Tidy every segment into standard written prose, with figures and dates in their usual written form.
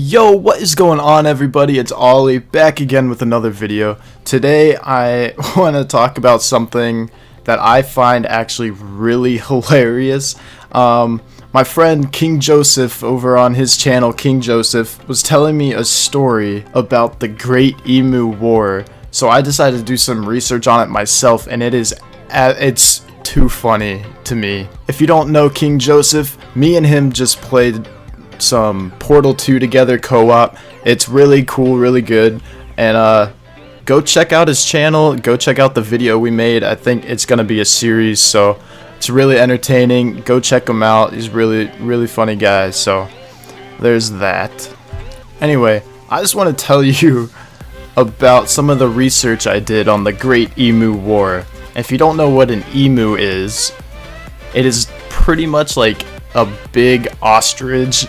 Yo, what is going on, everybody? It's Ollie back again with another video. Today I want to talk about something that I find actually really hilarious. My friend King Joseph over on his channel, King Joseph, was telling me a story about the Great Emu War. So I decided to do some research on it myself, and it's too funny to me. If you don't know King Joseph, me and him just played some Portal 2 together co-op. It's really cool, really good, and go check out his channel, go check out the video we made. I think it's gonna be a series, so it's really entertaining. Go check him out. He's really funny guy, so there's that. Anyway, I just want to tell you about some of the research I did on the Great Emu War. If you don't know what an emu is, it is pretty much like a big ostrich,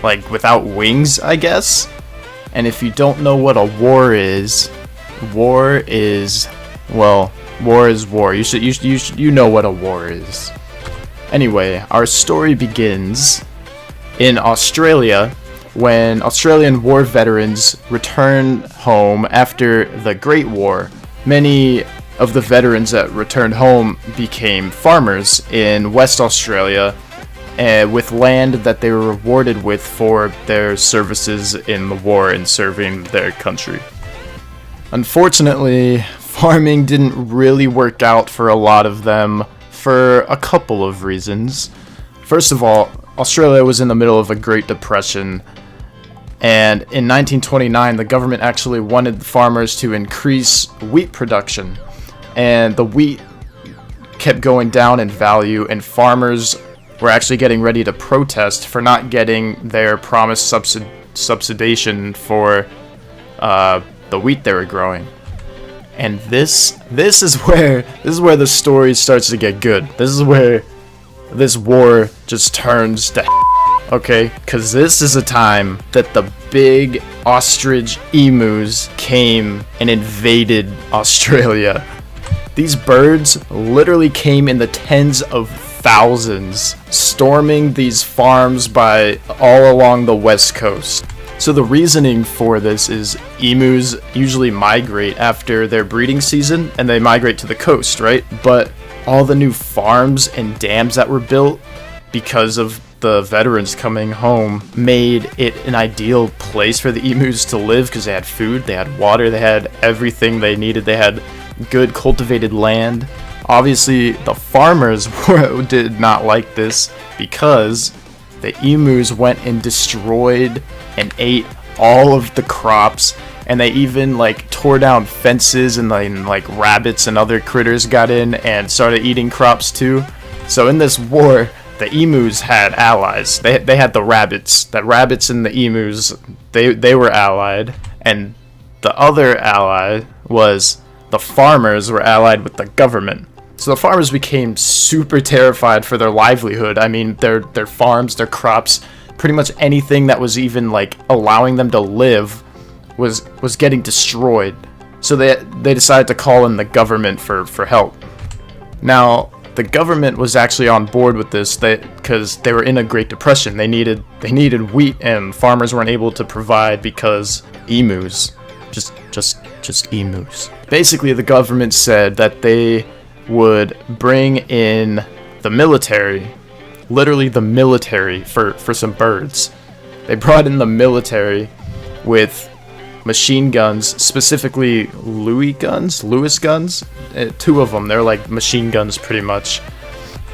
like without wings, I guess. And if you don't know what a war is war. You know what a war is. Anyway, our story begins in Australia when Australian war veterans returned home after the Great War. Many of the veterans that returned home became farmers in West Australia, with land that they were rewarded with for their services in the war and serving their country. Unfortunately, farming didn't really work out for a lot of them for a couple of reasons. First of all, Australia was in the middle of a Great Depression, and in 1929 the government actually wanted the farmers to increase wheat production, and the wheat kept going down in value, and farmers were actually getting ready to protest for not getting their promised subsidization for the wheat they were growing. And this is where the story starts to get good. This is where this war just turns to okay, because this is a time that the big ostrich emus came and invaded Australia. These birds literally came in the tens of thousands, storming these farms by all along the west coast. So the reasoning for this is emus usually migrate after their breeding season, and they migrate to the coast, right? But all the new farms and dams that were built because of the veterans coming home made it an ideal place for the emus to live, because they had food, they had water, they had everything they needed, they had good cultivated land. Obviously, the farmers did not like this, because the emus went and destroyed and ate all of the crops, and they even tore down fences, and then rabbits and other critters got in and started eating crops too. So in this war, the emus had allies. They had the rabbits. The rabbits and the emus, they were allied, and the other ally was the farmers were allied with the government. So the farmers became super terrified for their livelihood. I mean, their farms, their crops, pretty much anything that was even allowing them to live was getting destroyed. So they decided to call in the government for help. Now, the government was actually on board with this because they were in a Great Depression. They needed wheat, and farmers weren't able to provide because emus, just emus. Basically, the government said that they would bring in the military, literally the military, for some birds. They brought in the military with machine guns, specifically Lewis guns, two of them. They're like machine guns pretty much,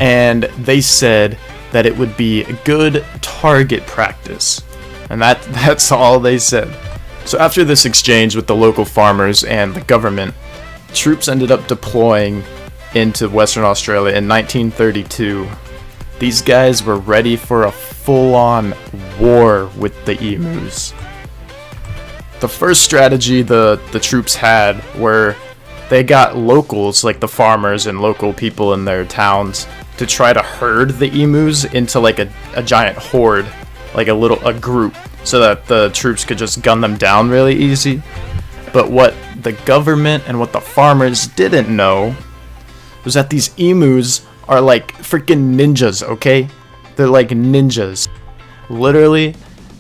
and they said that it would be a good target practice, and that's all they said. So after this exchange with the local farmers and the government, troops ended up deploying into Western Australia in 1932. These guys were ready for a full-on war with the emus. The first strategy the troops had were they got locals, like the farmers and local people in their towns, to try to herd the emus into a giant horde, a group, so that the troops could just gun them down really easy. But what the government and what the farmers didn't know was that these emus are freaking ninjas, okay? They're like ninjas. Literally,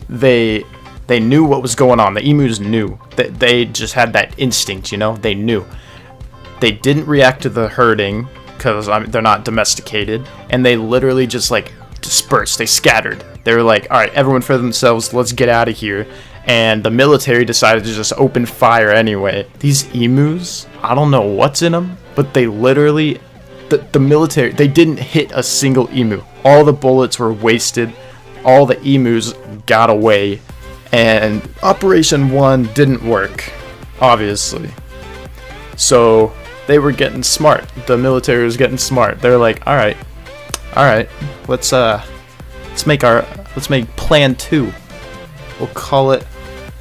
they They knew what was going on. The emus knew. They just had that instinct, you know? They knew. They didn't react to the herding because they're not domesticated, and they literally just like dispersed. They scattered. They were like, all right, everyone for themselves, let's get out of here. And the military decided to just open fire anyway. These emus, I don't know what's in them, but they literally, the military, they didn't hit a single emu. All the bullets were wasted. All the emus got away, and Operation 1 didn't work, obviously. So they were getting smart. The military was getting smart. They're like, all right, let's make Plan 2. We'll call it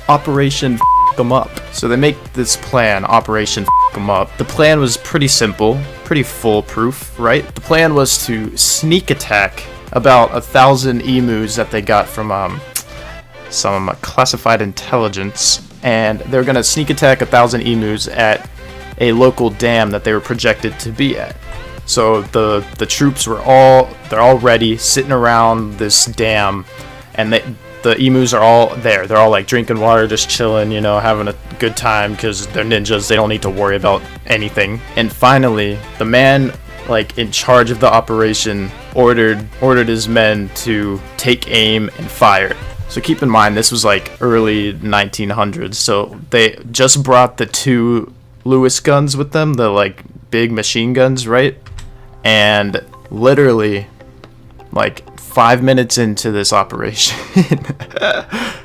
Operation F*** 'em Up. So they make this plan, Operation F*** 'em Up. The plan was pretty simple, pretty foolproof, right? The plan was to sneak attack about 1,000 emus that they got from some classified intelligence, and they're gonna sneak attack 1,000 emus at a local dam that they were projected to be at. So the troops were all ready, sitting around this dam, and the emus are all there. They're all like drinking water, just chilling, you know, having a good time because they're ninjas. They don't need to worry about anything. And finally, the man like in charge of the operation ordered his men to take aim and fire. So keep in mind, this was like early 1900s. So they just brought the 2 Lewis guns with them, the like big machine guns, right? And literally like 5 minutes into this operation,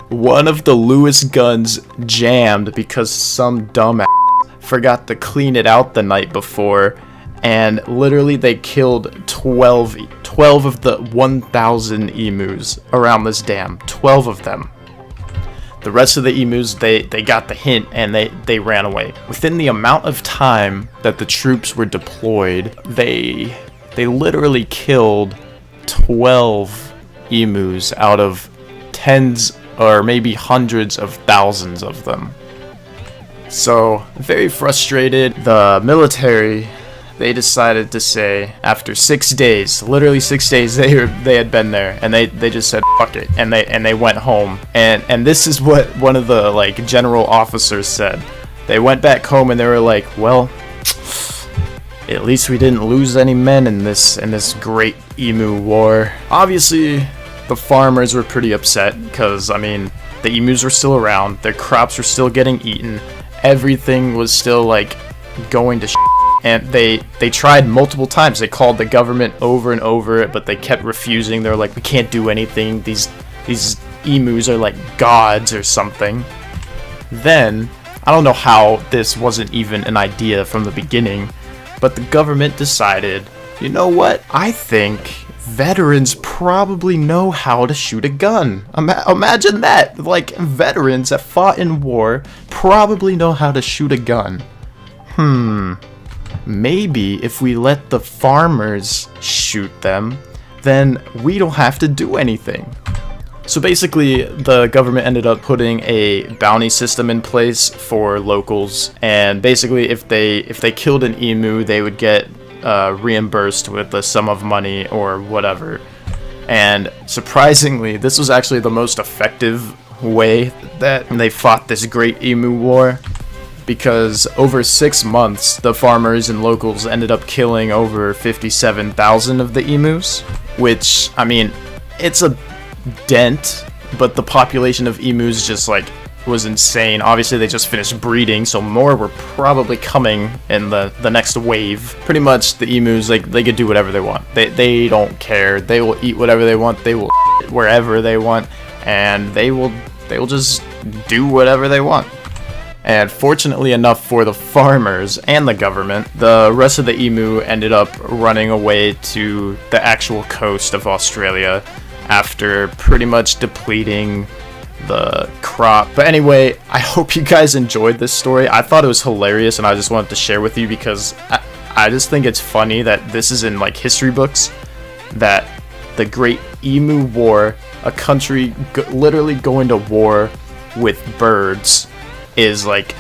one of the Lewis guns jammed because some dumbass forgot to clean it out the night before, and literally they killed 12 of the 1,000 emus around this dam. 12 of them. The rest of the emus, they got the hint and they ran away. Within the amount of time that the troops were deployed, they literally killed 12 emus out of tens or maybe hundreds of thousands of them. So, very frustrated, the military, they decided to say, after 6 days, literally 6 days, they had been there, and they just said fuck it, and they went home. And this is what one of the like general officers said. They went back home and they were like, well, at least we didn't lose any men in this Great Emu War. Obviously, the farmers were pretty upset because, I mean, the emus were still around, their crops were still getting eaten, everything was still like going to shit. And they tried multiple times. They called the government over and over, but they kept refusing. They're like, we can't do anything. These emus are like gods or something. Then, I don't know how this wasn't even an idea from the beginning, but the government decided, you know what? I think veterans probably know how to shoot a gun. Imagine that. Like, veterans that fought in war probably know how to shoot a gun. Maybe if we let the farmers shoot them, then we don't have to do anything. So basically, the government ended up putting a bounty system in place for locals, and basically if they killed an emu, they would get reimbursed with a sum of money or whatever. And surprisingly, this was actually the most effective way that they fought this Great Emu War, because over 6 months, the farmers and locals ended up killing over 57,000 of the emus, which, I mean, it's a dent, but the population of emus just, like, was insane. Obviously, they just finished breeding, so more were probably coming in the next wave. Pretty much, the emus, like, they could do whatever they want. They don't care. They will eat whatever they want. They will wherever they want, and they will just do whatever they want. And fortunately enough for the farmers and the government, the rest of the emu ended up running away to the actual coast of Australia after pretty much depleting the crop. But anyway, I hope you guys enjoyed this story. I thought it was hilarious, and I just wanted to share with you because I just think it's funny that this is in like history books, that the Great Emu War, a country literally going to war with birds, is like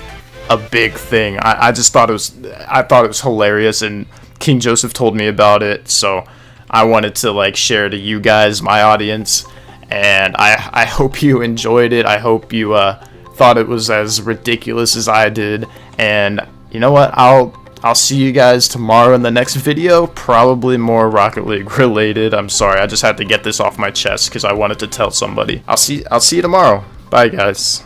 a big thing. I just thought it was hilarious, and King Joseph told me about it, so I wanted to like share to you guys, my audience. and I hope you enjoyed it. I hope you thought it was as ridiculous as I did. And you know what? I'll see you guys tomorrow in the next video, probably more Rocket League related. I'm sorry, I just had to get this off my chest because I wanted to tell somebody. I'll see you tomorrow. Bye, guys.